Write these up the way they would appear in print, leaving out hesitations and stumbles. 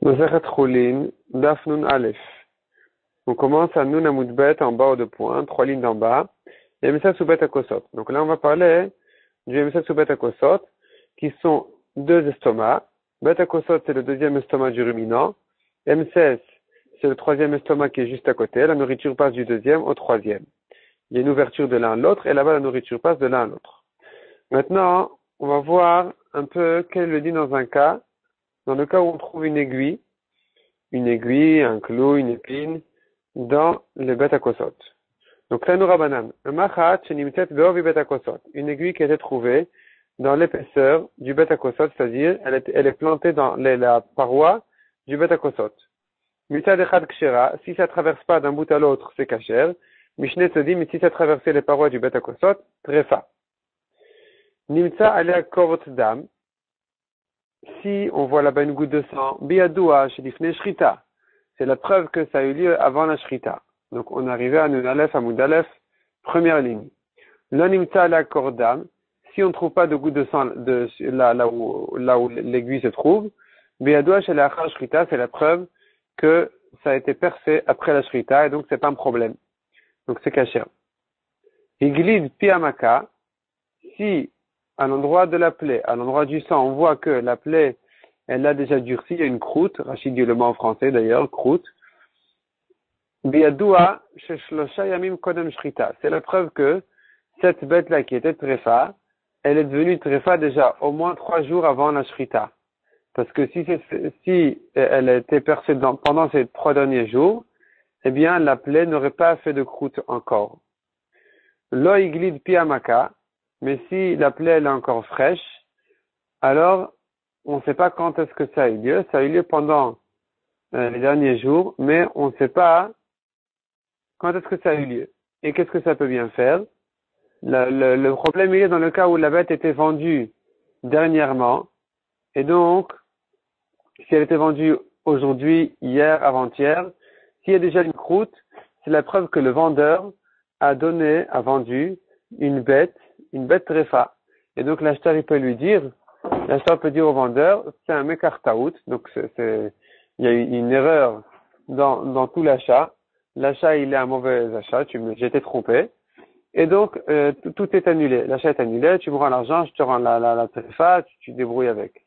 Masechet Chulin, Daf Nun Aleph. On commence à Nun Amud Bet en bas aux deux points, 3 lignes d'en bas, et Emsat Soubet Akosot. Donc là, on va parler du Emsat Soubet Akosot, qui sont deux estomacs. Bet Akosot, c'est le deuxième estomac du ruminant. Mses, c'est le troisième estomac qui est juste à côté. La nourriture passe du deuxième au troisième. Il y a une ouverture de l'un à l'autre, et là-bas, la nourriture passe de l'un à l'autre. Maintenant, on va voir un peu quel le dit dans un cas. Dans le cas où on trouve une aiguille, un clou, une épine, dans le Bet Akosot. Donc, Tanu Rabanan, un machat shenimtet be'ovi Bet Akosot, une aiguille qui a été trouvée dans l'épaisseur du Bet Akosot, c'est-à-dire elle est plantée dans la paroi du Bet Akosot. Mitad echad kshera, si ça traverse pas d'un bout à l'autre, c'est kasher. Mishneh te dit, mais si ça traversait les parois du Bet Akosot, trefa. Nimtza alea korot dam, si on voit là-bas une goutte de sang, biadoua shedifne shrita, c'est la preuve que ça a eu lieu avant la shrita. Donc on est arrivé à Nun Aleph, Amud Aleph, première ligne. L'animta la kordam, si on ne trouve pas de goutte de sang là où l'aiguille se trouve, biadoua shelachar shrita, c'est la preuve que ça a été percé après la shrita et donc c'est pas un problème. Donc c'est caché. Iglid piamaka, si à l'endroit de la plaie, à l'endroit du sang, on voit que la plaie, elle a déjà durci, il y a une croûte, Rachid dit le mot en français d'ailleurs, croûte. Biadoua, sheshlosha yamim kodem shrita. C'est la preuve que cette bête-là qui était tréfa, elle est devenue tréfa déjà au moins 3 jours avant la shrita. Parce que si elle a été percée pendant ces 3 derniers jours, eh bien la plaie n'aurait pas fait de croûte encore. Lo iglid piamaka, mais si la plaie elle est encore fraîche, alors on ne sait pas quand est-ce que ça a eu lieu. Ça a eu lieu pendant les derniers jours, mais on ne sait pas quand est-ce que ça a eu lieu. Et qu'est-ce que ça peut bien faire? Le problème il est dans le cas où la bête était vendue dernièrement, et donc si elle était vendue aujourd'hui, hier, avant-hier, s'il y a déjà une croûte, c'est la preuve que le vendeur a vendu une bête tréfa. Et donc l'acheteur il peut lui dire, l'acheteur peut dire au vendeur, c'est un mekartaout, donc il y a eu une erreur dans tout l'achat. L'achat il est un mauvais achat, j'ai été trompé. Et donc tout est annulé. L'achat est annulé, tu me rends l'argent, je te rends la tréfa, tu te débrouilles avec.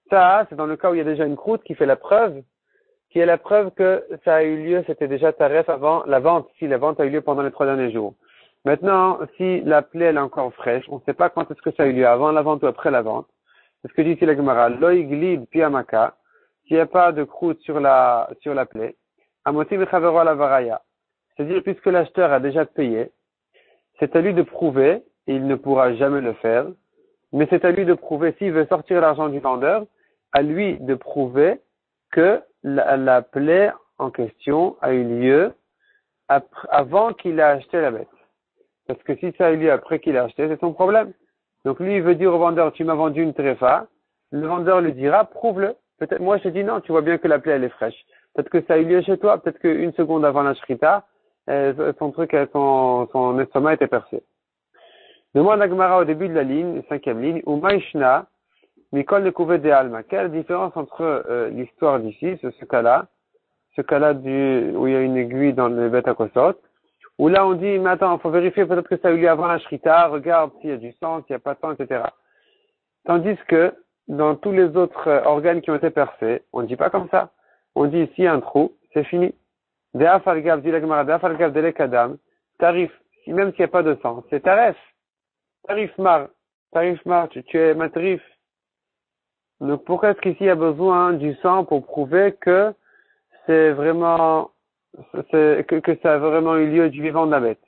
Ça, c'est dans le cas où il y a déjà une croûte qui fait la preuve, qui est la preuve que ça a eu lieu, c'était déjà taref avant la vente, si la vente a eu lieu pendant les 3 derniers jours. Maintenant, si la plaie elle est encore fraîche, on ne sait pas quand est-ce que ça a eu lieu, avant la vente ou après la vente. C'est ce que dit ici la Gemara, loiglid piamaka, s'il n'y a pas de croûte sur la plaie, amoti mechavero la varaya. C'est-à-dire, puisque l'acheteur a déjà payé, c'est à lui de prouver, et il ne pourra jamais le faire, mais c'est à lui de prouver, s'il veut sortir l'argent du vendeur, à lui de prouver que la plaie en question a eu lieu avant qu'il a acheté la bête. Parce que si ça a eu lieu après qu'il a acheté, c'est son problème. Donc lui, il veut dire au vendeur, tu m'as vendu une tréfa. Le vendeur lui dira, prouve-le. Peut-être, moi, je te dis non, tu vois bien que la plaie, elle est fraîche. Peut-être que ça a eu lieu chez toi, peut-être qu'une seconde avant la shrita, son estomac était percé. Demande à Gemara au début de la ligne, 5e ligne, ou Maishna, Mikol ne couvait des alma. Quelle différence entre l'histoire d'ici, ce cas-là où il y a une aiguille dans le Bet Akosot, où là on dit, mais attends, il faut vérifier peut-être que ça a eu lieu avant la shrita, regarde s'il y a du sang, s'il n'y a pas de sang, etc. Tandis que dans tous les autres organes qui ont été percés, on ne dit pas comme ça. On dit ici un trou, c'est fini. De'afalgav, dit la Gemara, De'afalgav delekadam, tarif, même s'il n'y a pas de sang, c'est taref. Tarif mar, tu es matrif. Donc pourquoi est-ce qu'ici il y a besoin du sang pour prouver que c'est vraiment, que ça a vraiment eu lieu du vivant de la bête?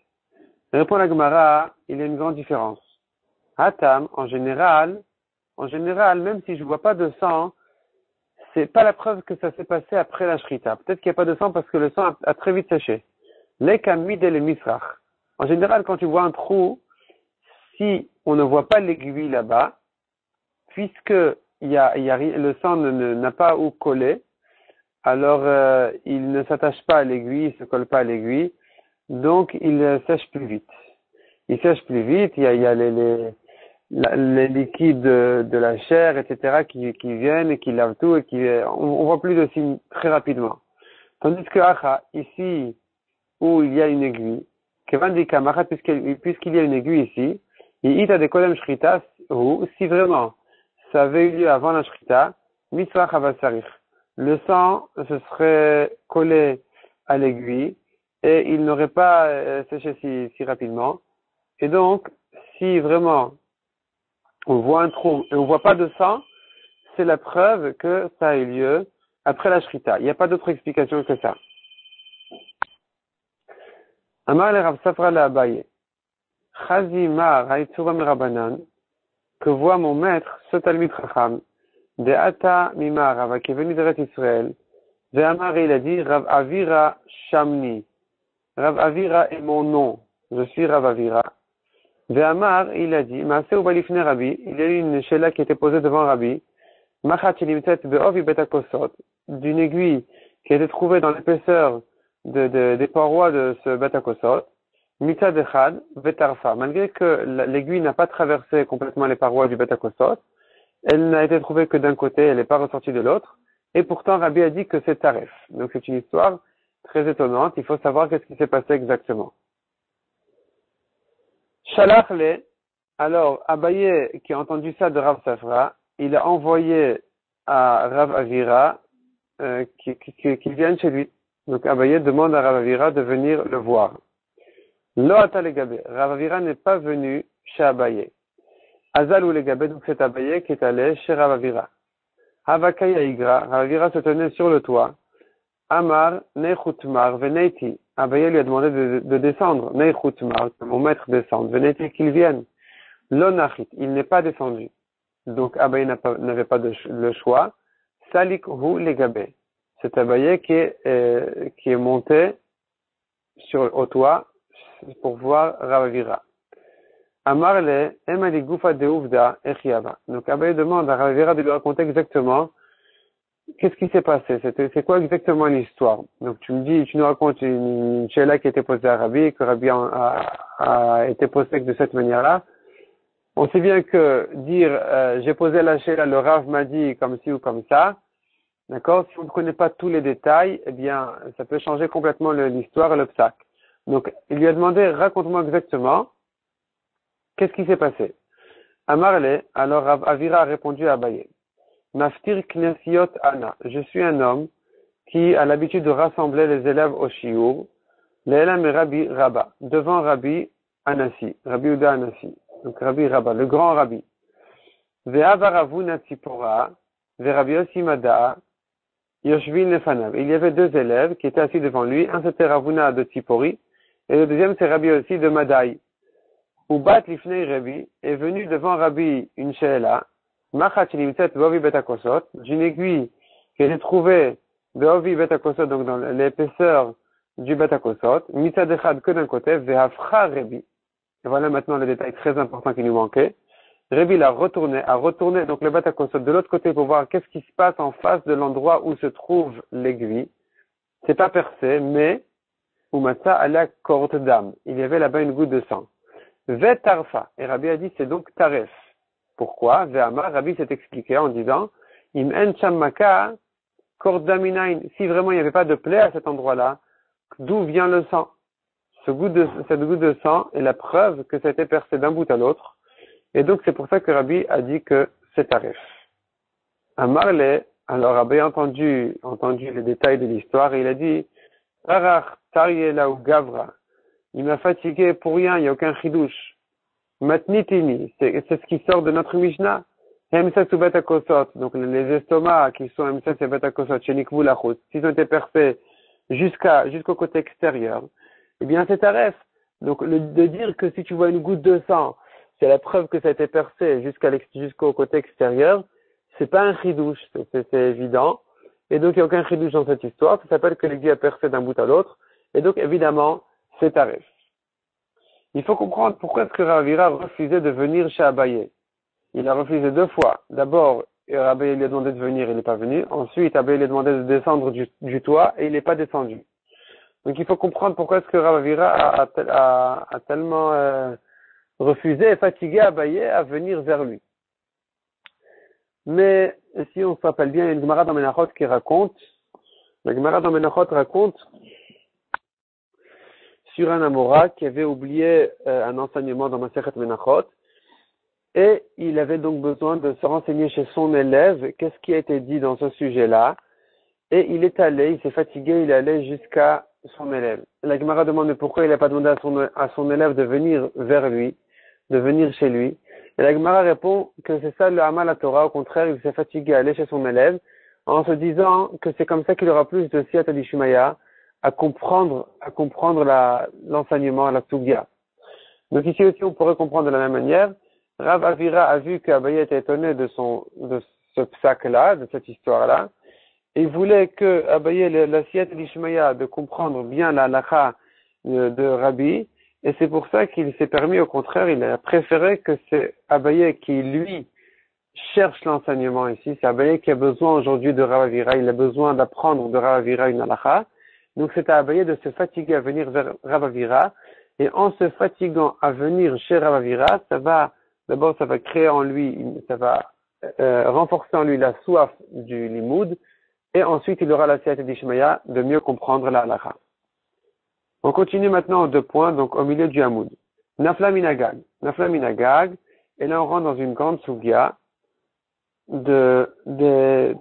Répond la Gemara, il y a une grande différence. Hatam, en général, même si je vois pas de sang, c'est pas la preuve que ça s'est passé après la shrita. Peut-être qu'il n'y a pas de sang parce que le sang a très vite séché. Lekamid et le misrach. En général, quand tu vois un trou, si on ne voit pas l'aiguille là-bas, puisque le sang n'a pas où coller, alors il ne s'attache pas à l'aiguille, il ne se colle pas à l'aiguille, donc il sèche plus vite. Il sèche plus vite, il y a les liquides de la chair, etc., qui viennent et qui lavent tout et on voit plus de signes très rapidement. Tandis que Acha, ici, où il y a une aiguille, puisqu'il y a une aiguille ici, il y a des kolem shritas, ou si vraiment ça avait eu lieu avant la shrita, mitzvah chavasarich. Le sang se serait collé à l'aiguille et il n'aurait pas séché si rapidement. Et donc, si vraiment on voit un trou et on voit pas de sang, c'est la preuve que ça a eu lieu après la shrita. Il n'y a pas d'autre explication que ça. Amar le Rav Safra le Abaye. Chazima Raïtsura Mirabanan, que voit mon maître, ce Talmid Chacham, de Ata Mimar, Rava, qui est venu d'Eretz Israël. De Amar, il a dit, Rav Avira Shamni. Rav Avira est mon nom. Je suis Rav Avira. De Amar, il a dit, Maaseh Ubalifne Rabbi, il y a eu une shela qui était posée devant Rabbi, Machat Shelimtet Be'ovi Betakosot, d'une aiguille qui a été trouvée dans l'épaisseur des parois de ce Betakosot, Mitzad Echad Vetarfa, malgré que l'aiguille n'a pas traversé complètement les parois du Betakosot, elle n'a été trouvée que d'un côté, elle n'est pas ressortie de l'autre, et pourtant Rabbi a dit que c'est taref. Donc c'est une histoire très étonnante, il faut savoir qu'est-ce qui s'est passé exactement. Shalachle, alors Abaye qui a entendu ça de Rav Safra, il a envoyé à Rav Avira qu'il vienne chez lui. Donc Abaye demande à Rav Avira de venir le voir. Lo ata legabe, Rav Avira n'est pas venu chez Abaye. Azal ou legabe, donc c'est Abaye qui est allé chez Rav Avira. Havakaya igra, Rav Avira se tenait sur le toit. Amar neichutmar veneiti. Abaye lui a demandé de descendre. Neichutmar, que mon maître descende. Veneiti qu'il vienne. Lonachit, il n'est pas descendu. Donc Abaye n'avait pas le choix. Salik hu legabe. C'est Abaye qui est monté au toit pour voir Rav Avira. Amarle, emali gufa de uvda echiava. Donc Abaye demande à Rav Avira de lui raconter exactement qu'est-ce qui s'est passé. C'est quoi exactement l'histoire. Donc tu nous racontes une shela qui a été posée à Rabbi, que Rabbi a été posée de cette manière-là. On sait bien que dire j'ai posé la shela, le Rav m'a dit comme ci ou comme ça. D'accord? Si on ne connaît pas tous les détails, eh bien, ça peut changer complètement l'histoire et le psak. Donc, il lui a demandé, raconte-moi exactement, qu'est-ce qui s'est passé? Amarle, alors Rav Avira a répondu à Abaye. Maftir knesiot ana. Je suis un homme qui a l'habitude de rassembler les élèves au shiur, l'elam et Rabbi Rabba, devant Rabbi Anassi, Rabbi Uda Anassi. Donc, Rabbi Rabba, le grand Rabbi. Ve'avaravuna tzipora, ve'Rabbi Yossi Mada'a, Yoshvin Lefanav. Il y avait deux élèves qui étaient assis devant lui. Un c'était Ravuna de Tzipori et le deuxième c'est Rabbi aussi de Madaï. Ubat Lifnei Rabbi est venu devant Rabbi une she'ela, Machat Shlimtet Be'ovi Betakosot, d'une aiguille qui était trouvée Be'ovi Betakosot, donc dans l'épaisseur du Betakosot, Mitzad Echad que d'un côté, Ve'afra Rabbi. Et voilà maintenant le détail très important qui nous manquait. Rabbi l'a a retourné donc le Betakosot de l'autre côté pour voir qu'est-ce qui se passe en face de l'endroit où se trouve l'aiguille. C'est pas percé, mais Umatsa ala korte d'âme. Il y avait là-bas une goutte de sang. Ve tarfa. Et Rabbi a dit c'est donc taref. Pourquoi? Ve'amar, Rabbi s'est expliqué en disant im en chammaka korte d'aminain. Si vraiment il n'y avait pas de plaie à cet endroit-là, d'où vient le sang? Cette goutte de sang est la preuve que ça a été percé d'un bout à l'autre. Et donc, c'est pour ça que Rabbi a dit que c'est tarif. Amarle, alors Rabbi a entendu les détails de l'histoire et il a dit, Tarach, Tariela ou Gavra, il m'a fatigué pour rien, il n'y a aucun chidouche. Matnitini, c'est ce qui sort de notre Mishnah. Hemses ou Betakosot, donc les estomacs qui sont Hemses et Betakosot, chez Nikvou Lachut, s'ils ont été percés jusqu'au côté extérieur, eh bien c'est tarif. Donc, de dire que si tu vois une goutte de sang, c'est la preuve que ça a été percé jusqu'au côté extérieur, c'est pas un chidouche, c'est évident. Et donc, il n'y a aucun chidouche dans cette histoire. Ça s'appelle que l'aiguille a percé d'un bout à l'autre. Et donc, évidemment, c'est tarif. Il faut comprendre pourquoi est-ce que Rav Avira refusait de venir chez Abaye. Il a refusé deux fois. D'abord, Abaye lui a demandé de venir, il n'est pas venu. Ensuite, Abaye lui a demandé de descendre du toit et il n'est pas descendu. Donc, il faut comprendre pourquoi est-ce que Rav Avira a tellement refusait et fatiguait Abaye à venir vers lui. Mais si on se rappelle bien, il y a une Gemara dans Menachot qui raconte, la Gemara dans Menachot raconte sur un Amora qui avait oublié un enseignement dans Masechet Menachot, et il avait donc besoin de se renseigner chez son élève, qu'est-ce qui a été dit dans ce sujet-là, et il est allé, il s'est fatigué, il est allé jusqu'à son élève. La Gemara demande pourquoi il n'a pas demandé à son élève de venir vers lui, de venir chez lui. Et la Gemara répond que c'est ça le Hamal à Torah, au contraire, il s'est fatigué à aller chez son élève, en se disant que c'est comme ça qu'il aura plus de siyata d'Ishmaya à comprendre l'enseignement, la sugya. Donc ici aussi, on pourrait comprendre de la même manière. Rav Avira a vu qu'Abaye était étonné de ce psak-là, de cette histoire-là, et il voulait que Abaye, la siyata d'Ishmaya, de comprendre bien la halakha de Rabbi, et c'est pour ça qu'il s'est permis, au contraire, il a préféré que c'est Abaye qui, lui, cherche l'enseignement ici. C'est Abaye qui a besoin aujourd'hui de Rav Avira. Il a besoin d'apprendre de Rav Avira une halakha. Donc c'est à Abaye de se fatiguer à venir vers Rav Avira. Et en se fatiguant à venir chez Rav Avira, ça va créer en lui, ça va renforcer en lui la soif du limoud. Et ensuite, il aura la siyata d'Ishmaya de mieux comprendre la halakha. On continue maintenant aux 2 points, donc au milieu du Hamoud. Nafla minagag. Nafla minagag, et là on rentre dans une grande sugya de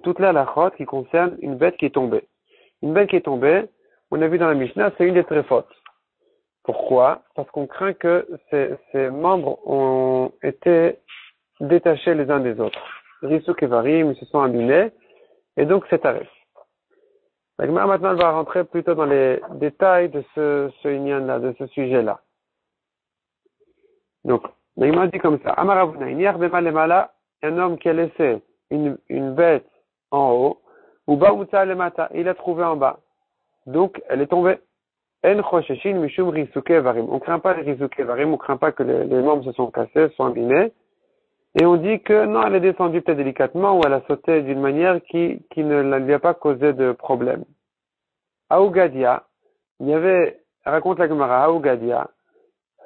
toute la halachot qui concerne une bête qui est tombée. Une bête qui est tombée, on a vu dans la Mishnah, c'est une des tréfot. Pourquoi? Parce qu'on craint que ses membres ont été détachés les uns des autres. Risuk et Varim, ils se sont abîmés, et donc c'est tarif. La Gemara maintenant elle va rentrer plutôt dans les détails de ce inyan-là, de ce sujet-là. Donc, la Gemara dit comme ça. Amaravuna, un homme qui a laissé une bête en haut, ou ba'uta lemata, il a trouvé en bas. Donc, elle est tombée. En chosheshin mishum risuke varim. On craint pas les risuke varim, on craint pas que les membres se sont cassés, se sont abîmés. Et on dit que non, elle est descendue peut-être délicatement ou elle a sauté d'une manière qui ne lui a pas causé de problème. Aougadia, raconte la Gemara, Aougadia,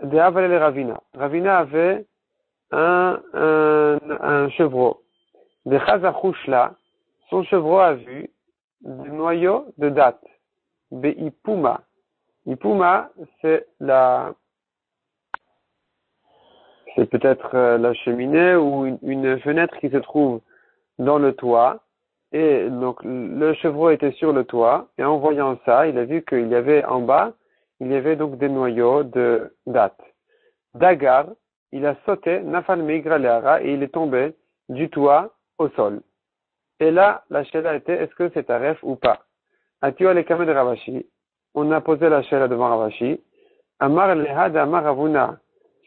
de Avalel Ravina. Ravina avait un chevreau. De Chazachouchla, son chevreau a vu des noyaux de date. Be'ipuma. Ipuma, c'est peut-être la cheminée ou une fenêtre qui se trouve dans le toit. Et donc, le chevreau était sur le toit. Et en voyant ça, il a vu qu'il y avait en bas, il y avait donc des noyaux de date. Dagar, il a sauté, Nafal Meigra Leara, et il est tombé du toit au sol. Et là, la shela était, est-ce que c'est taref ou pas? Atio Alekame de Ravashi, on a posé la shela devant Ravashi. Amar Lehad Amar Ravuna,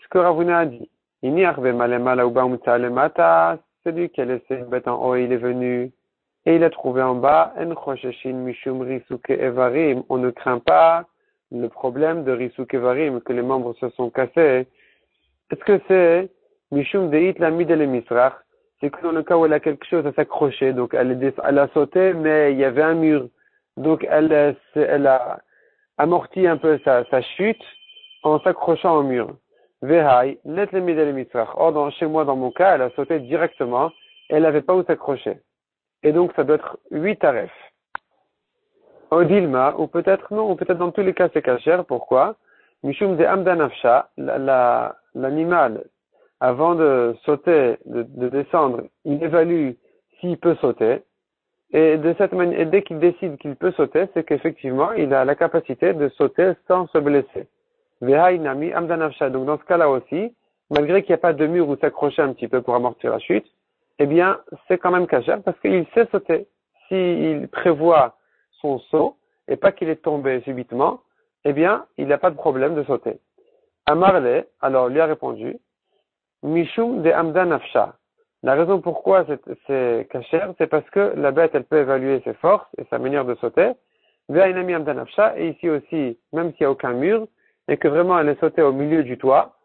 ce que Ravuna a dit. Ini Arve Malemala Uba Umta Lemata, c'est lui qui a laissé une bête en haut et il est venu. Et il a trouvé en bas, En Chosheshin Mishum Risuke Evarim, on ne craint pas le problème de Risuke Evarim, que les membres se sont cassés. Est-ce que c'est Mishum Deit la Midele Misrach? C'est que dans le cas où elle a quelque chose à s'accrocher, donc elle a sauté, mais il y avait un mur. Donc elle a amorti un peu sa chute en s'accrochant au mur. Vehai, let le Midele Misrach. Or, chez moi, dans mon cas, elle a sauté directement, et elle n'avait pas où s'accrocher. Et donc ça doit être 8 tarefs. Odilma, ou peut-être non, ou peut-être dans tous les cas c'est kasher. Pourquoi? Mishum de Amdanafsha, l'animal, avant de sauter, de descendre, il évalue s'il peut sauter. Et de cette manière, et dès qu'il décide qu'il peut sauter, c'est qu'effectivement, il a la capacité de sauter sans se blesser. Vehainami Amdanafsha. Donc dans ce cas-là aussi, malgré qu'il n'y a pas de mur où s'accrocher un petit peu pour amortir la chute, eh bien, c'est quand même kasher parce qu'il sait sauter. S'il prévoit son saut et pas qu'il est tombé subitement, eh bien, il n'a pas de problème de sauter. Amarle, alors, lui a répondu, Mishum de Amdan Afsha. La raison pourquoi c'est kasher, c'est parce que la bête, elle peut évaluer ses forces et sa manière de sauter. Ve'ainami Amdan Afsha, et ici aussi, même s'il n'y a aucun mur, et que vraiment elle est sautée au milieu du toit,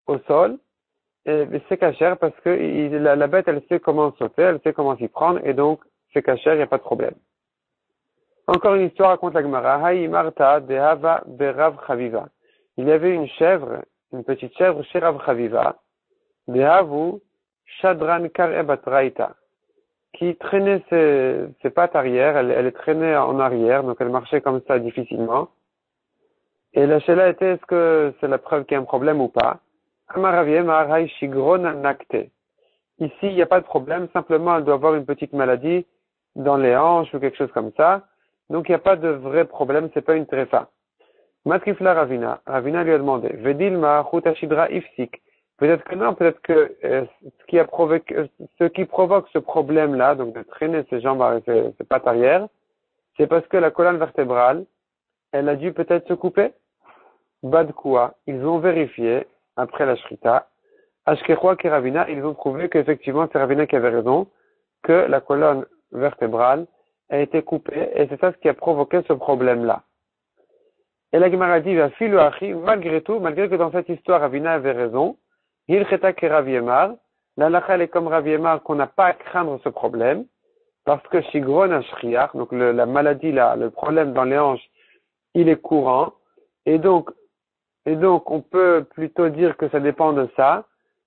au sol, et c'est kasher parce que la bête, elle sait comment sauter, elle sait comment s'y prendre, et donc c'est kasher, il n'y a pas de problème. Encore une histoire raconte la Gemara. Haï Marta de Hava Berav Chaviva. Il y avait une chèvre une petite chèvre chez Rav Chaviva, Dehavu Shadran Karebatraita, qui traînait ses pattes arrière, elle traînait en arrière, donc elle marchait comme ça difficilement. Et la Sheila était, est-ce que c'est la preuve qu'il y a un problème ou pas? Ici, il n'y a pas de problème, simplement elle doit avoir une petite maladie dans les hanches ou quelque chose comme ça. Donc il n'y a pas de vrai problème, c'est pas une tréfa. Matrifla Ravina. Ravina lui a demandé, Vedil ma chutashidra ifsik. Peut-être que non, peut-être que ce qui provoque ce problème-là, donc de traîner ses jambes, ses pattes arrière, c'est parce que la colonne vertébrale, elle a dû peut-être se couper. Badkoua, ils ont vérifié, après la shrita, Ashkechua et Ravina, ils ont trouvé qu'effectivement c'est Ravina qui avait raison, que la colonne vertébrale a été coupée, et c'est ça ce qui a provoqué ce problème-là. Et la Gemara dit, malgré tout, malgré que dans cette histoire Ravina avait raison, Hilcheta ke Rav Yemar, la lacha est comme Rav Yemar qu'on n'a pas à craindre ce problème, parce que Shigron Ashriach, donc la maladie là, le problème dans les hanches, il est courant, et donc on peut plutôt dire que ça dépend de ça,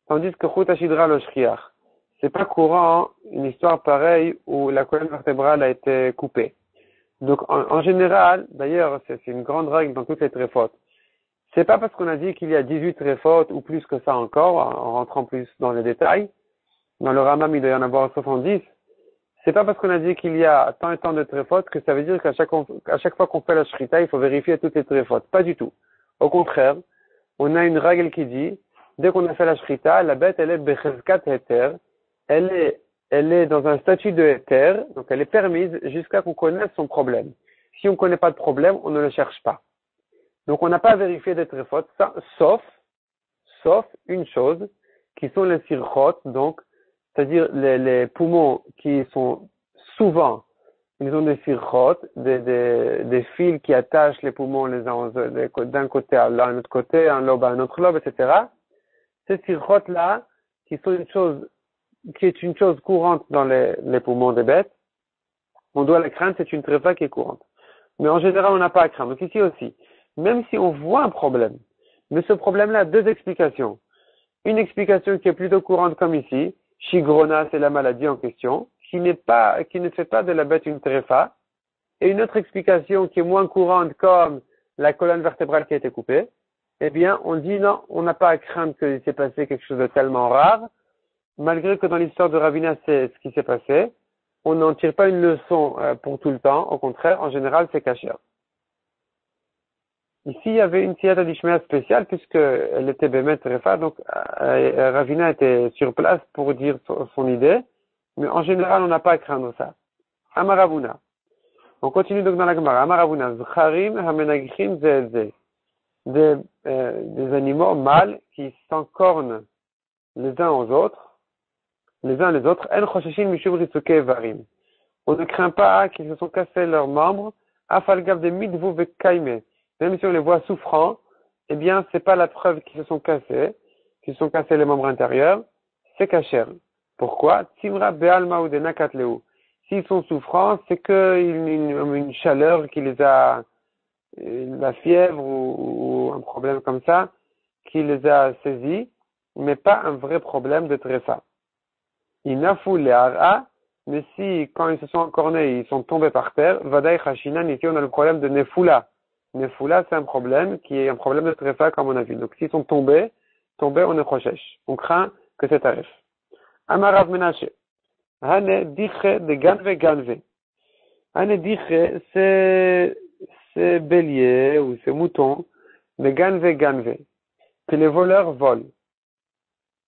tandis que Chutashidra lo Shriach, c'est pas courant une histoire pareille où la colonne vertébrale a été coupée. Donc en général, d'ailleurs c'est une grande règle dans toutes les tréfautes. C'est pas parce qu'on a dit qu'il y a 18 tréfautes ou plus que ça encore, en rentrant plus dans les détails. Dans le Ramam, il doit y en avoir 70. C'est pas parce qu'on a dit qu'il y a tant et tant de tréfautes que ça veut dire qu'à chaque fois qu'on fait la shrita, il faut vérifier toutes les tréfautes. Pas du tout. Au contraire, on a une règle qui dit, dès qu'on a fait la shrita, la bête, elle est bechezkat heter. Elle est dans un statut de heter, donc elle est permise jusqu'à qu'on connaisse son problème. Si on ne connaît pas de problème, on ne le cherche pas. Donc on n'a pas vérifié des tréfautes, sauf une chose, qui sont les sirchot, donc, c'est-à-dire les poumons qui sont souvent, ils ont des sirchot, des fils qui attachent les poumons les uns d'un côté à un autre côté, un lobe à un autre lobe, etc. Ces sirchot-là, qui est une chose courante dans les poumons des bêtes, on doit la craindre, c'est une tréfa qui est courante. Mais en général, on n'a pas à craindre. Donc ici aussi, même si on voit un problème, mais ce problème-là a deux explications. Une explication qui est plutôt courante comme ici, Shigrona, c'est la maladie en question, qui ne fait pas de la bête une tréfa, et une autre explication qui est moins courante comme la colonne vertébrale qui a été coupée, eh bien, on dit non, on n'a pas à craindre qu'il s'est passé quelque chose de tellement rare, malgré que dans l'histoire de Ravina, c'est ce qui s'est passé, on n'en tire pas une leçon pour tout le temps, au contraire, en général, c'est caché. Ici, il y avait une siyata d'Ishmael spéciale, puisqu'elle était Bémet Refa, donc Ravina était sur place pour dire son idée, mais en général, on n'a pas à craindre ça. Amaravuna. On continue donc dans la Gemara. Amaravuna. Zcharim hamenagrim zeze. Des animaux mâles qui s'encornent les uns les autres. En chosheshin mishum ritzuke varim. On ne craint pas qu'ils se sont cassés leurs membres. Afalgav de midvu vekaime. Même si on les voit souffrants, eh bien, c'est pas la preuve qu'ils se sont cassés les membres intérieurs, c'est kasher. Pourquoi? Timra be'alma ou de nakatleu. S'ils sont souffrants, c'est une chaleur qui les a, la fièvre ou un problème comme ça, qui les a saisis, mais pas un vrai problème de tréfa. Inafu le'ara, mais si, quand ils se sont encornés, ils sont tombés par terre, vadaï chashinan, ici on a le problème de nefula. Nefula, c'est un problème qui est un problème de tréfa, comme on a vu. Donc, s'ils sont tombés, on est prochèche. On craint que c'est tarif. Amarav Menashe. Hane diche de ganve. Hane diche, c'est bélier ou c'est mouton de ganve. Que les voleurs volent.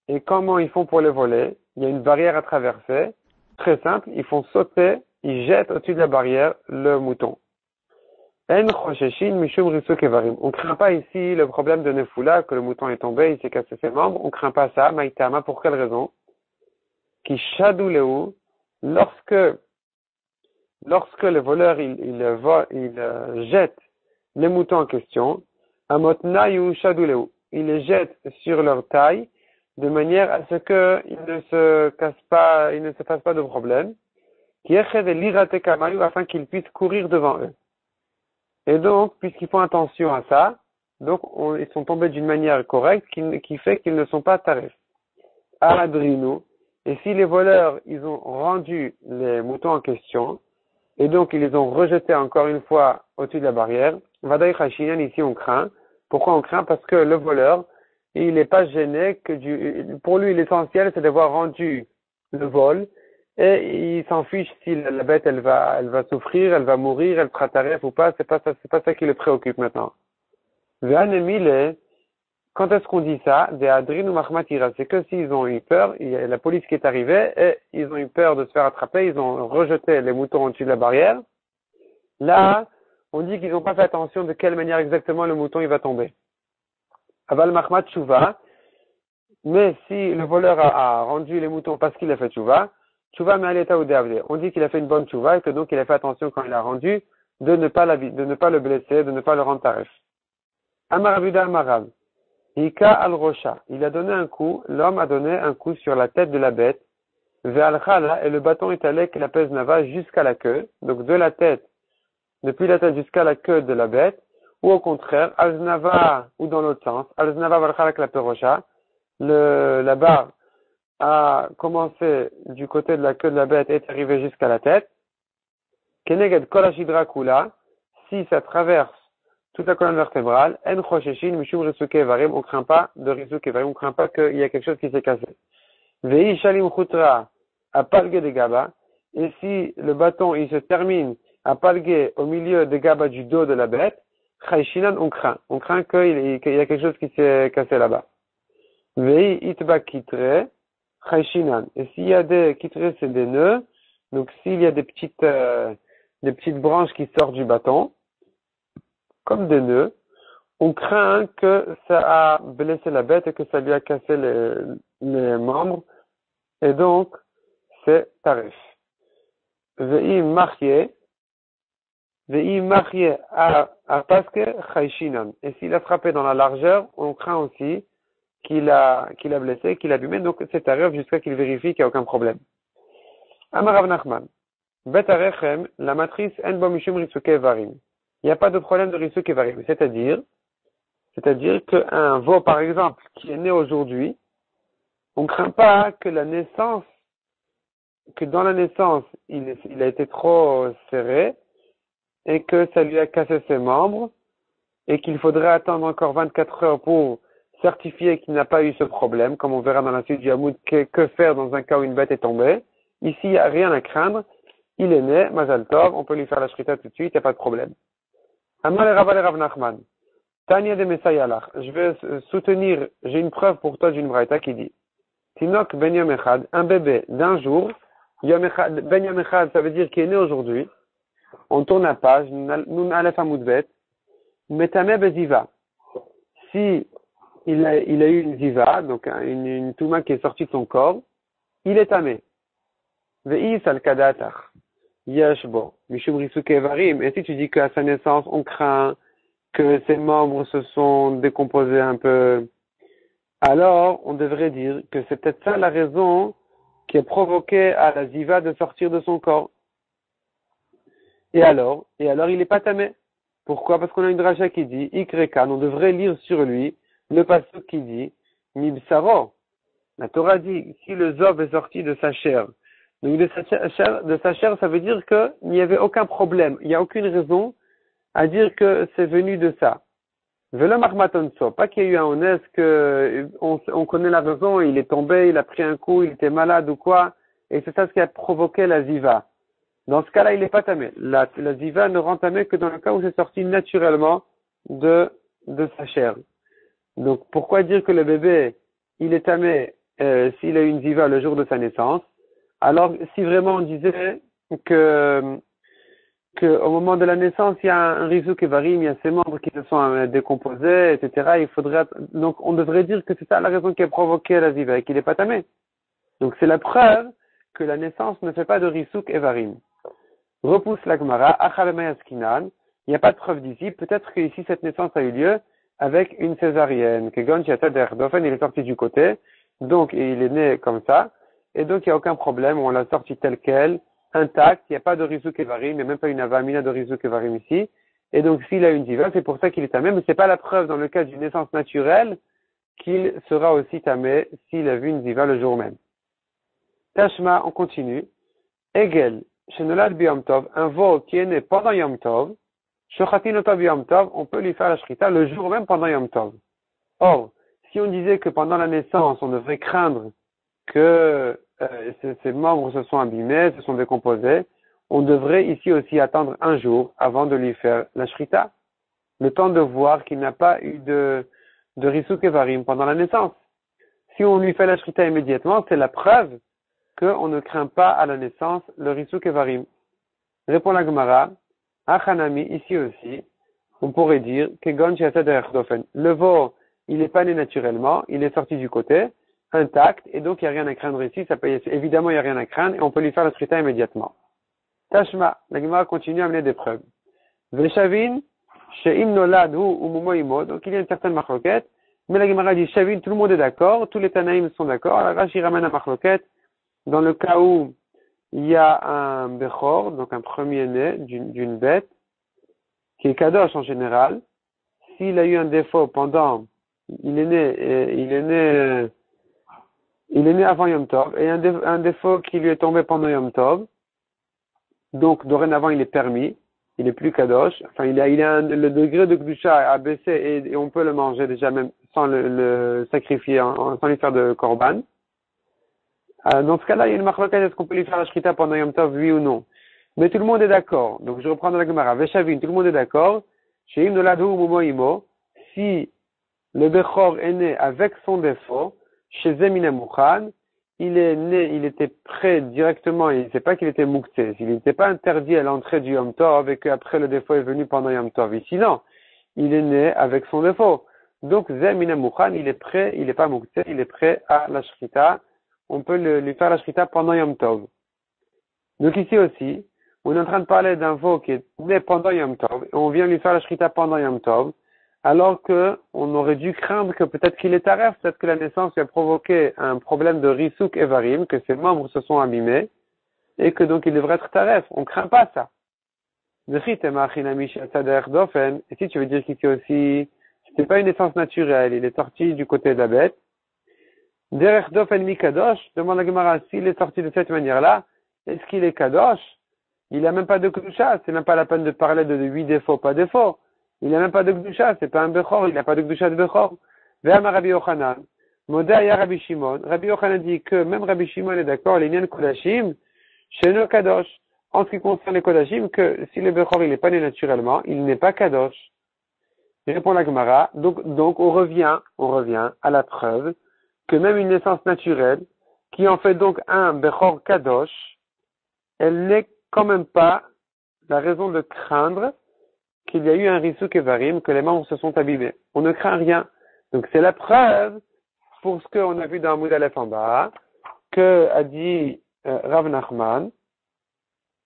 Et comment ils font pour les voler? Il y a une barrière à traverser. Très simple, ils font sauter, ils jettent au-dessus de la barrière le mouton. On ne craint pas ici le problème de Nefula, que le mouton est tombé, il s'est cassé ses membres. On ne craint pas ça. Maïtama, pour quelle raison? Qui shaduleu, lorsque le voleur, il jette les moutons en question, amotnayu shaduleu, il les jette sur leur taille, de manière à ce qu'ils ne se cassent pas, ils ne se fassent pas de problème, afin qu'ils puissent courir devant eux. Et donc, puisqu'ils font attention à ça, Donc, ils sont tombés d'une manière correcte qui fait qu'ils ne sont pas tarifs. Adrino. Et si les voleurs, ils ont rendu les moutons en question, et donc ils les ont rejetés encore une fois au-dessus de la barrière, Vadaï Khashinan, ici on craint. Pourquoi on craint? Parce que le voleur, il n'est pas gêné pour lui l'essentiel c'est d'avoir rendu le vol, et il s'en fiche si la bête elle va souffrir, elle va mourir, elle sera tarif ou pas, c'est pas ça qui le préoccupe maintenant. Quand est-ce qu'on dit ça? Des adrin ou mahmatira. C'est que s'ils ont eu peur, il y a la police qui est arrivée et ils ont eu peur de se faire attraper, ils ont rejeté les moutons au-dessus de la barrière. Là, on dit qu'ils n'ont pas fait attention de quelle manière exactement le mouton il va tomber. Aval mahmat chouva. Mais si le voleur a rendu les moutons parce qu'il a fait chouva, chouva mais à l'état ou déavdé. On dit qu'il a fait une bonne chouva et que donc il a fait attention quand il a rendu de ne pas le blesser, de ne pas le rendre tarif. Amarabuda Amarav. Ika al-Rocha, il a donné un coup, l'homme a donné un coup sur la tête de la bête, Ve'al-Khala, et le bâton est allé que la pèse nava jusqu'à la queue, donc depuis la tête jusqu'à la queue de la bête, ou au contraire, al-Nava, ou dans l'autre sens, al-Nava val-Khala la Rocha, la barre a commencé du côté de la queue de la bête et est arrivée jusqu'à la tête, Keneged Kol Ashidra Kula, si ça traverse toute la colonne vertébrale, en chosheshin mishum risuke varim, on craint pas de risuke varim, on craint pas qu'il y a quelque chose qui s'est cassé. Vei shalim chutra à palgue de gaba, et si le bâton il se termine à palgue au milieu des gaba du dos de la bête, chayshinan on craint qu'il y a quelque chose qui s'est cassé là-bas. Vei itba kitre, chayshinan, et s'il y a des kitre c'est des nœuds, donc s'il y a des petites branches qui sortent du bâton, comme des nœuds, on craint que ça a blessé la bête et que ça lui a cassé les membres, et donc c'est tarif. Ve'i marié à paske chayshinan. Et s'il a frappé dans la largeur, on craint aussi qu'il a blessé, qu'il a abîmé, donc c'est tarif jusqu'à qu'il vérifie qu'il n'y a aucun problème. Amarav Nachman. Bet arechem, la matrice en bo mishum risuke varim. Il n'y a pas de problème de risuke varim. C'est-à-dire qu'un veau, par exemple, qui est né aujourd'hui, on ne craint pas que dans la naissance, il a été trop serré et que ça lui a cassé ses membres et qu'il faudrait attendre encore 24 heures pour certifier qu'il n'a pas eu ce problème, comme on verra dans la suite du Hamoud, que faire dans un cas où une bête est tombée. Ici, il n'y a rien à craindre. Il est né, Mazal Tov, on peut lui faire la shrita tout de suite, il n'y a pas de problème. Amar et Rav Nachman. Tania de Messayalach. Je vais soutenir, j'ai une preuve pour toi d'une braïta qui dit Tinok ben yom echad, un bébé d'un jour, yom echad, ben yom echad, ça veut dire qu'il est né aujourd'hui. On tourne la page, nun alef amoudbet, metame beziva. Si il a eu une ziva, donc une touma qui est sortie de son corps, il est tamé. Ve'is al kadatar. Yashbo, mishum risuke varim. Et si tu dis qu'à sa naissance, on craint que ses membres se sont décomposés un peu, alors on devrait dire que c'est peut-être ça la raison qui a provoqué à la ziva de sortir de son corps. Et alors il est pas tamé. Pourquoi? Parce qu'on a une dracha qui dit, Ikrekan, on devrait lire sur lui le passage qui dit, Mibsaro. La Torah dit, si le zov est sorti de sa chair, donc de sa chair, ça veut dire qu'il n'y avait aucun problème. Il n'y a aucune raison à dire que c'est venu de ça. Velo marmatonso, pas qu'il y ait eu un honnête que on connaît la raison, il est tombé, il a pris un coup, il était malade ou quoi, et c'est ça ce qui a provoqué la ziva. Dans ce cas-là, il n'est pas tamé. La ziva ne rend tamé que dans le cas où c'est sorti naturellement de sa chair. Donc, pourquoi dire que le bébé, il est tamé s'il a eu une ziva le jour de sa naissance? Alors, si vraiment on disait que au moment de la naissance, il y a un rizuk et varim, il y a ses membres qui se sont décomposés, etc. Donc, on devrait dire que c'est ça la raison qui a provoqué la ziva et qu'il n'est pas tamé. Donc, c'est la preuve que la naissance ne fait pas de rizuk et varim. Repousse la Gemara, Achalemayaskinan. Il n'y a pas de preuve d'ici. Peut-être que ici, cette naissance a eu lieu avec une césarienne. Que Dauphin, il est sorti du côté. Donc, il est né comme ça. Et donc, il n'y a aucun problème. On l'a sorti tel quel, intact. Il n'y a pas de rizuk et varim. Il n'y a même pas une avamina de rizuk et varim ici. Et donc, s'il a une diva, c'est pour ça qu'il est tamé, mais c'est pas la preuve dans le cas d'une naissance naturelle qu'il sera aussi tamé s'il a vu une diva le jour même. Tashma, on continue. Egel, Shenolad Biyom Tov, un veau qui est né pendant Yom Tov, Shochatin Otov Yom Tov, on peut lui faire la shrita le jour même pendant Yom Tov. Or, si on disait que pendant la naissance, on devrait craindre que ses membres se sont abîmés, se sont décomposés, on devrait ici aussi attendre un jour avant de lui faire la shrita, le temps de voir qu'il n'a pas eu de risuk evarim pendant la naissance. Si on lui fait la shrita immédiatement, c'est la preuve qu'on ne craint pas à la naissance le risuk evarim. Répond la Gemara, Achanami, ici aussi, on pourrait dire Kegon dofen. Le veau, il n'est pas né naturellement, il est sorti du côté, intact, et donc il n'y a rien à craindre ici, évidemment il n'y a rien à craindre, et on peut lui faire la shrita immédiatement. Tashma, la Gemara continue à amener des preuves. Veshavin, she'im nolad hu umumo imo, donc il y a une certaine marloquette, mais la Gemara dit Shavin, tout le monde est d'accord, tous les Tanaïm sont d'accord, la Rashi ramène à marloquette, dans le cas où il y a un Bechor, donc un premier-né d'une bête, qui est Kadosh en général, s'il a eu un défaut pendant, il est né avant Yom Tov, et un défaut qui lui est tombé pendant Yom Tov, donc dorénavant il est permis, il est plus Kadosh, enfin le degré de Kedusha a baissé et on peut le manger déjà même sans le sacrifier, sans lui faire de korban. Dans ce cas-là, il y a une marloquette, est-ce qu'on peut lui faire la shrita pendant Yom Tov, oui ou non? Mais tout le monde est d'accord. Donc je reprends dans la Gemara. Veshavin, tout le monde est d'accord. Sheim nolad hu umumo imo, si le Bechor est né avec son défaut, chez Zemina Mukhan, il est né, il était prêt directement, il ne sait pas qu'il était mouktsé, il n'était pas interdit à l'entrée du Yom Tov et qu'après le défaut est venu pendant Yom Tov. Ici, non. Il est né avec son défaut. Donc, Zemina Mukhan, il est prêt, il n'est pas mouktsé, il est prêt à la shrita. On peut lui faire la shrita pendant Yom Tov. Donc ici aussi, on est en train de parler d'un veau qui est né pendant Yom Tov, et on vient lui faire la shrita pendant Yom Tov, alors que on aurait dû craindre que peut-être qu'il est taref, peut-être que la naissance lui a provoqué un problème de risuk evarim, que ses membres se sont abîmés, et que donc il devrait être taref. On craint pas ça. Et si tu veux dire qu'ici aussi, c'était pas une naissance naturelle, il est sorti du côté de la bête, Derech dofen mi kadosh, demande la Gemara, s'il est sorti de cette manière-là, est-ce qu'il est kadosh? Il n'a même pas de kedusha, c'est même pas la peine de parler de 8 défauts, pas défauts. Il n'a même pas de kedusha, c'est pas un bechor, il n'a pas de kedusha de bechor. Ve'ama Rabbi Yochanan, Moda ya Rabbi Shimon, Rabbi Yochanan dit que même Rabbi Shimon est d'accord, les nyan kodashim, chez nous kadosh. En ce qui concerne les kodashim, que si le bechor il n'est pas né naturellement, il n'est pas kadosh. Répond la Gemara, donc on revient à la preuve que même une naissance naturelle, qui en fait donc un Bechor Kadosh, elle n'est quand même pas la raison de craindre qu'il y a eu un Risuk Evarim, que les membres se sont abîmés. On ne craint rien. Donc c'est la preuve pour ce qu'on a vu dans Moud Aleph en bas, que a dit Rav Nachman,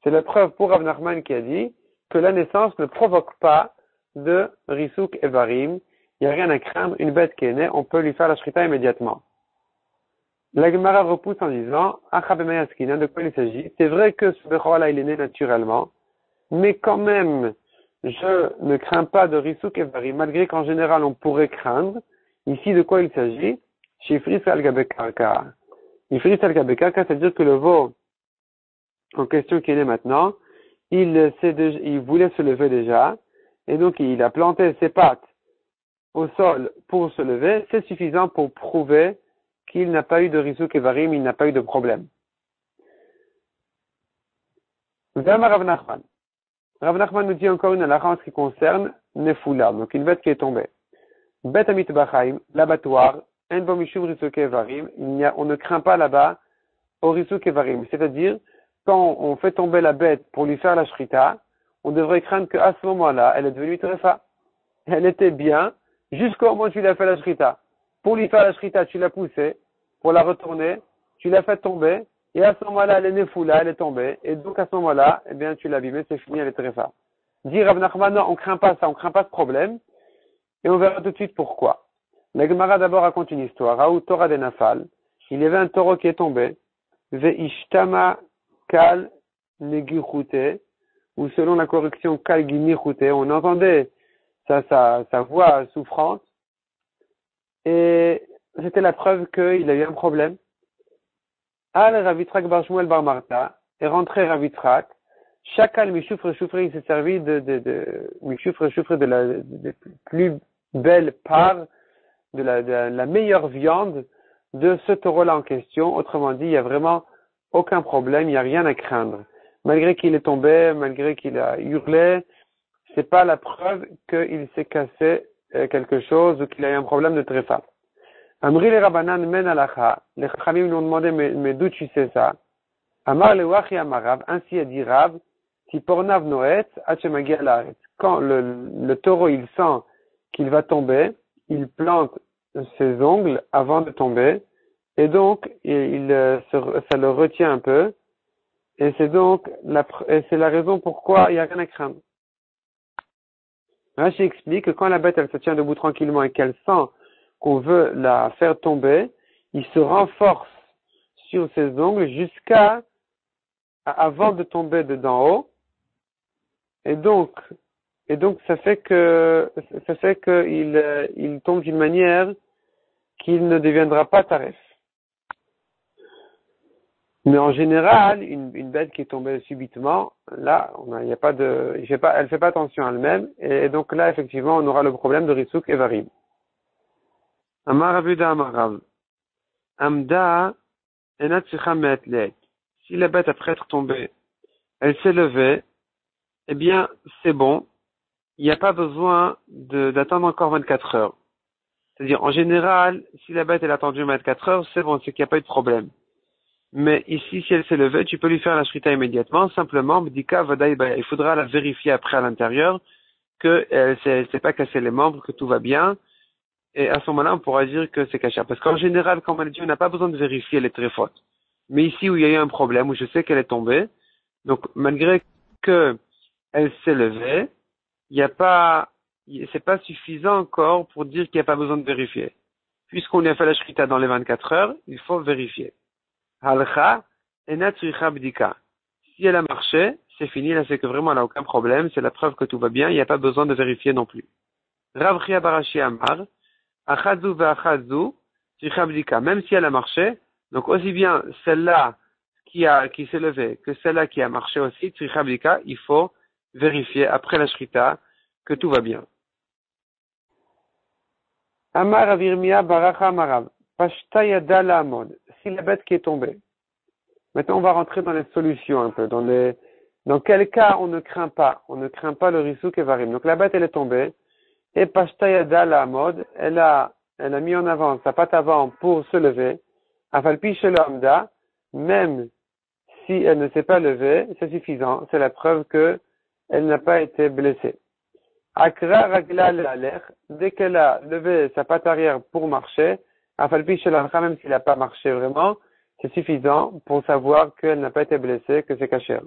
c'est la preuve pour Rav Nachman qui a dit que la naissance ne provoque pas de Risuk Evarim, il n'y a rien à craindre, une bête qui est née, on peut lui faire la shrita immédiatement. La Gemara repousse en disant, de quoi il s'agit? C'est vrai que ce Bechor-là, il est né naturellement, mais quand même, je ne crains pas de Risuk Evarim, malgré qu'en général, on pourrait craindre. Ici, de quoi il s'agit? Shifris al-Gabekarka. Shifris al-Gabekarka, c'est-à-dire que le veau, en question qui est né maintenant, il voulait se lever déjà, et donc il a planté ses pattes au sol pour se lever, c'est suffisant pour prouver qu'il n'a pas eu de risuk evarim, il n'a pas eu de problème. Rav Nachman. Rav Nachman nous dit encore une halakha en ce qui concerne Nefula, donc une bête qui est tombée. Bet Amitbachaim, l'abattoir, En bo mishum risuk evarim, on ne craint pas là-bas au risuk evarim. C'est-à-dire, quand on fait tomber la bête pour lui faire la shrita, on devrait craindre qu'à ce moment-là, elle est devenue trefa. Elle était bien, jusqu'au moment où tu lui as fait la shrita. Pour lui faire la shrita, tu l'as poussée, pour la retourner, tu l'as fait tomber, et à ce moment-là, elle est nefoula, elle est tombée, et donc à ce moment-là, eh bien, tu l'as abîmée, c'est fini, elle est trefa. Dit Rav Nachman, non, on craint pas ça, on craint pas ce problème, et on verra tout de suite pourquoi. La Gemara d'abord raconte une histoire. Raout Torah de Nafal, il y avait un taureau qui est tombé, Ve'ishtama kal negichute, ou selon la correction Kalginichute, on entendait sa voix souffrante, et c'était la preuve qu'il a eu un problème. Al Ravitrak Bar Shmuel Bar Marta est rentré Ravitrak. Chakal Mishufre Shufre, il s'est servi Mishufre Shufre de la plus belle part, de la meilleure viande de ce taureau-là en question. Autrement dit, il n'y a vraiment aucun problème, il n'y a rien à craindre. Malgré qu'il est tombé, malgré qu'il a hurlé, c'est pas la preuve qu'il s'est cassé quelque chose ou qu'il a eu un problème de tréfa. Amri le Rabbanan men alacha, les Chachamim nous ont demandé, mais d'où tu sais ça? Amar le Wachi Amarav, ainsi a dit Rav, si pornav noetz, hachemagi alaret. Quand le taureau, il sent qu'il va tomber, il plante ses ongles avant de tomber, et donc, ça le retient un peu, et c'est donc c'est la raison pourquoi il n'y a rien à craindre. Rashi explique que quand la bête, elle se tient debout tranquillement et qu'elle sent qu'on veut la faire tomber, il se renforce sur ses ongles avant de tomber de d'en haut, et donc ça fait que il tombe d'une manière qu'il ne deviendra pas taref. Mais en général, une bête qui est tombée subitement, là, elle fait pas attention à elle-même, et donc là, effectivement, on aura le problème de Rissouk et Varim. Amar Abuda Amarav. Amda enat tzicha me'atlek. Si la bête, après être tombée, elle s'est levée, eh bien, c'est bon. Il n'y a pas besoin d'attendre encore 24 heures. C'est-à-dire, en général, si la bête, elle a attendu 24 heures, c'est bon, c'est qu'il n'y a pas eu de problème. Mais ici, si elle s'est levée, tu peux lui faire la shrita immédiatement. Simplement, bdika vadaï baya. Il faudra la vérifier après à l'intérieur qu'elle s'est pas cassé les membres, que tout va bien. Et à ce moment-là, on pourra dire que c'est caché. Parce qu'en général, comme on a dit, on n'a pas besoin de vérifier les tréfotes. Mais ici, où il y a eu un problème, où je sais qu'elle est tombée, donc malgré que elle s'est levée, c'est pas suffisant encore pour dire qu'il n'y a pas besoin de vérifier. Puisqu'on lui a fait la shrita dans les 24 heures, il faut vérifier. Halcha, enat tzricha bdika. Si elle a marché, c'est fini, là c'est que vraiment elle n'a aucun problème, c'est la preuve que tout va bien, il n'y a pas besoin de vérifier non plus. Rav Chia Barashi Amar, achadzu ve'achadzu, tzricha bdika. Même si elle a marché, donc aussi bien celle-là qui s'est levée que celle-là qui a marché aussi, tzricha bdika, il faut vérifier après la shrita que tout va bien. Amar Avirmia Baracha Amarav, pashta yada la'amod. Si la bête qui est tombée. Maintenant, on va rentrer dans les solutions un peu. Dans quel cas on ne craint pas? On ne craint pas le Rissouk et Varim. Donc la bête, elle est tombée. Et Pashta Yada la mode, elle a mis en avant sa patte avant pour se lever. Afalpi Shelo Amda, même si elle ne s'est pas levée, c'est suffisant. C'est la preuve que elle n'a pas été blessée. Akra Ragla Le'alech, dès qu'elle a levé sa patte arrière pour marcher, Afalpi Shelo Amda, même s'il n'a pas marché vraiment, c'est suffisant pour savoir qu'elle n'a pas été blessée, que c'est caché.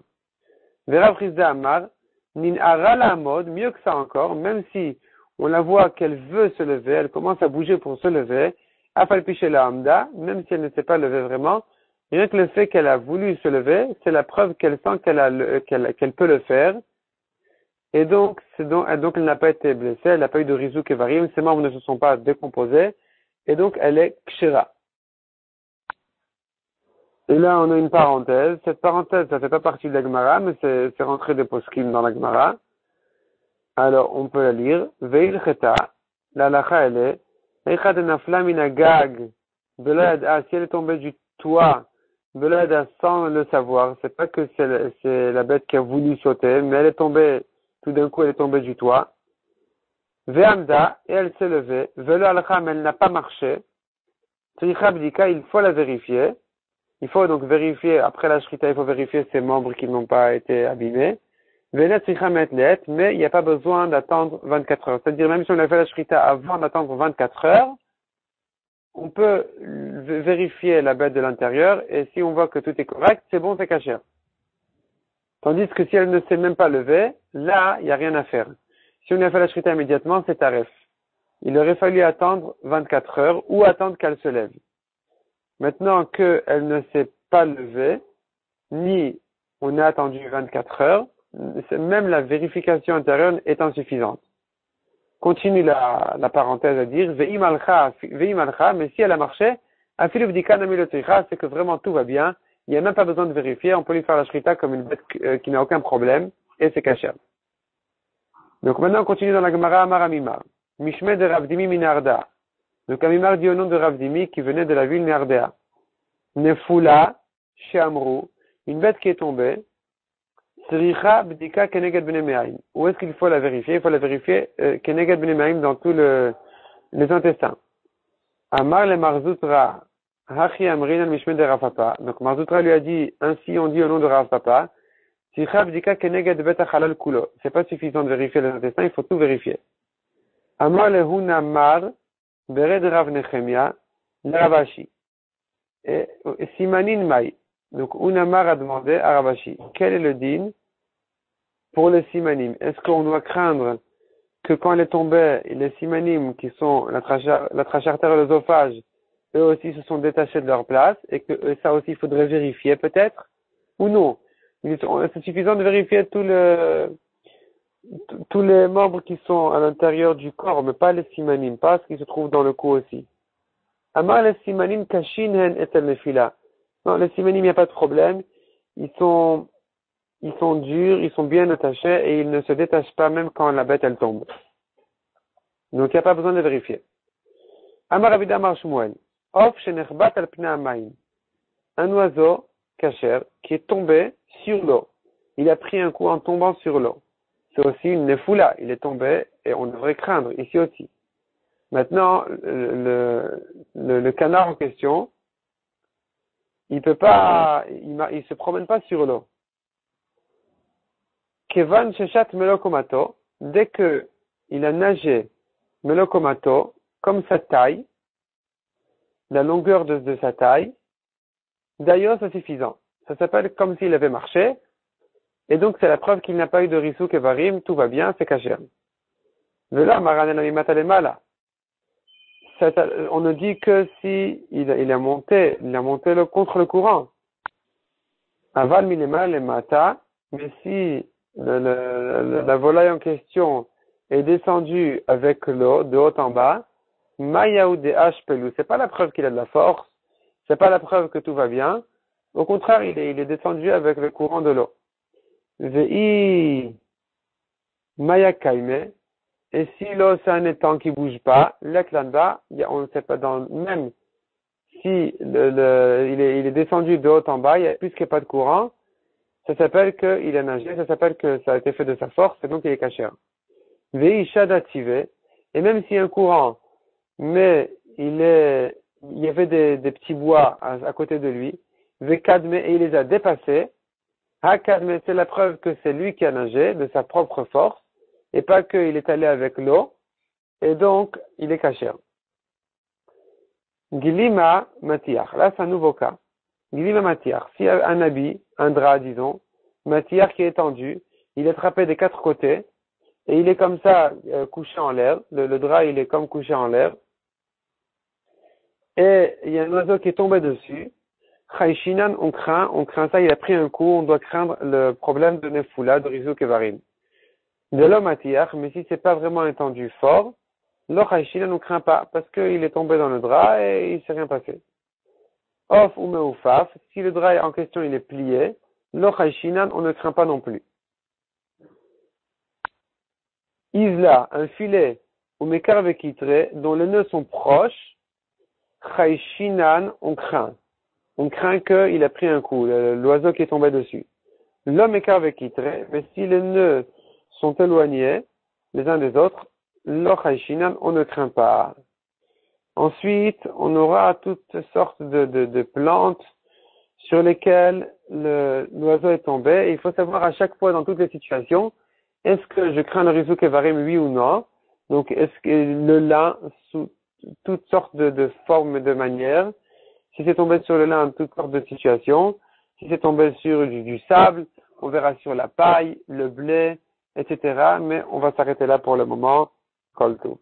Vera Frisda Amar, Nin Ara la mode, mieux que ça encore, même si on la voit qu'elle veut se lever, elle commence à bouger pour se lever, Afalpi Shelo Amda, même si elle ne s'est pas levée vraiment, rien que le fait qu'elle a voulu se lever, c'est la preuve qu'elle sent qu'elle peut le faire, et donc elle n'a pas été blessée, elle n'a pas eu de Rissouk et Varim, ses membres ne se sont pas décomposés, et donc elle est Kshira. Et là, on a une parenthèse. Cette parenthèse, ça fait pas partie de la Gemara, mais c'est rentré des poskim dans la Gemara. Alors, on peut la lire. Veil cheta, la lacha elle est, eichad nafla mina gag, si elle est tombée du toit, belada sans le savoir, c'est pas que c'est la bête qui a voulu sauter, mais elle est tombée, tout d'un coup, elle est tombée du toit. Ve'amda, et elle s'est levée. Velo alcha, mais elle n'a pas marché. Tzricha bdika, il faut la vérifier. Il faut donc vérifier, après la shrita, il faut vérifier ses membres qui n'ont pas été abîmés. Mais il n'y a pas besoin d'attendre 24 heures. C'est-à-dire, même si on a fait la shrita avant d'attendre 24 heures, on peut vérifier la bête de l'intérieur, et si on voit que tout est correct, c'est bon, c'est caché. Tandis que si elle ne s'est même pas levée, là, il n'y a rien à faire. Si on a fait la shrita immédiatement, c'est taref. Il aurait fallu attendre 24 heures, ou attendre qu'elle se lève. Maintenant qu'elle ne s'est pas levée, ni on a attendu 24 heures, même la vérification intérieure est insuffisante. Continue la parenthèse à dire, ve'im alcha, mais si elle a marché, afilu b'dika namilotricha, c'est que vraiment tout va bien, il n'y a même pas besoin de vérifier, on peut lui faire la shrita comme une bête qui n'a aucun problème, et c'est caché. Donc maintenant on continue dans la Gemara Amar Amimar. Mishme de Ravdimi Minarda. Donc Amimar dit au nom de Ravdimi qui venait de la ville Nardea. Nefula, Shamru, une bête qui est tombée, Sricha Bdika Keneged Benemehaim. Où est-ce qu'il faut la vérifier? Il faut la vérifier Keneged Benemehaim dans tous les intestins. Amar le Marzutra, Hachi Amrin al Mishme de Rafapa. Donc Marzutra lui a dit, ainsi on dit au nom de Rafapa, c'est pas suffisant de vérifier les intestins, il faut tout vérifier. Amar le Hunamar, Bered Rav Nechemia, Ravashi. Et Simanin Mai. Donc Hunamar a demandé à Ravashi, quel est le din pour les Simanim? Est-ce qu'on doit craindre que quand elle est tombée, les Simanim, qui sont la trachée artère et l'œsophage, eux aussi se sont détachés de leur place, et que ça aussi il faudrait vérifier peut-être, ou non? C'est suffisant de vérifier tous les membres qui sont à l'intérieur du corps, mais pas les simanim, pas ce qui se trouve dans le cou aussi. Amar les simanim kashin hen etel nefila. Non, les simanim, il n'y a pas de problème. Ils sont durs, ils sont bien attachés et ils ne se détachent pas même quand la bête elle tombe. Donc il n'y a pas besoin de vérifier. Amar Abid Amar Shmuel. Of shenechbat al pnei hamayim. Un oiseau kasher qui est tombé sur l'eau. Il a pris un coup en tombant sur l'eau. C'est aussi une nefoula. Il est tombé et on devrait craindre ici aussi. Maintenant, le canard en question, il peut pas, il se promène pas sur l'eau. Kevan sheshat melokomato, dès que il a nagé melokomato, comme sa taille, la longueur de sa taille, d'ailleurs c'est suffisant. Ça s'appelle comme s'il avait marché, et donc c'est la preuve qu'il n'a pas eu de risou kevarim, tout va bien, c'est kasher. Vela maranel amimatalema. On ne dit que si il a monté contre le courant. Aval milema le mata, mais si la volaille en question est descendue avec l'eau de haut en bas, mayaou de hpelu, c'est pas la preuve qu'il a de la force, c'est pas la preuve que tout va bien. Au contraire, il est descendu avec le courant de l'eau. Vei maya kaime, et si l'eau c'est un étang qui bouge pas, l'eklanba, on ne sait pas même si il est descendu de haut en bas, puisqu'il n'y a pas de courant, ça s'appelle qu'il a nagé, ça s'appelle que ça a été fait de sa force, et donc il est caché. Vei shadative, et même s'il y a un courant, mais il y avait des petits bois à côté de lui, Vekadme, et il les a dépassés. Hakadme, c'est la preuve que c'est lui qui a nagé de sa propre force, et pas qu'il est allé avec l'eau, et donc il est caché. Gilima matiar, là c'est un nouveau cas. Gilima matiar, si un habit, un drap disons, matiar qui est tendu, il est attrapé des quatre côtés, et il est comme ça couché en l'air, le drap il est comme couché en l'air, et il y a un oiseau qui est tombé dessus. Chaïchinan, on craint ça, il a pris un coup, on doit craindre le problème de Nefula, de Rizou Kevarim. De l'homme attire, mais si c'est pas vraiment étendu fort, l'or Chaïchinan, on craint pas, parce qu'il est tombé dans le drap et il s'est rien passé. Off ou meoufaf, si le drap en question il est plié, l'or Chaïchinan, on ne craint pas non plus. Isla, un filet, ou mekarve kitre, dont les nœuds sont proches, Chaïchinan, on craint. On craint qu'il a pris un coup, l'oiseau qui est tombé dessus. L'homme écarve quitte, mais si les nœuds sont éloignés les uns des autres, l'ochaïchinan, on ne craint pas. Ensuite, on aura toutes sortes de plantes sur lesquelles l'oiseau est tombé. Et il faut savoir à chaque fois dans toutes les situations, est-ce que je crains le rizou kevarim, oui ou non? Donc, est-ce que le lin, sous toutes sortes de formes et de manières, si c'est tombé sur le lin en toutes sortes de situations, si c'est tombé sur du sable, on verra sur la paille, le blé, etc. Mais on va s'arrêter là pour le moment. Kolto.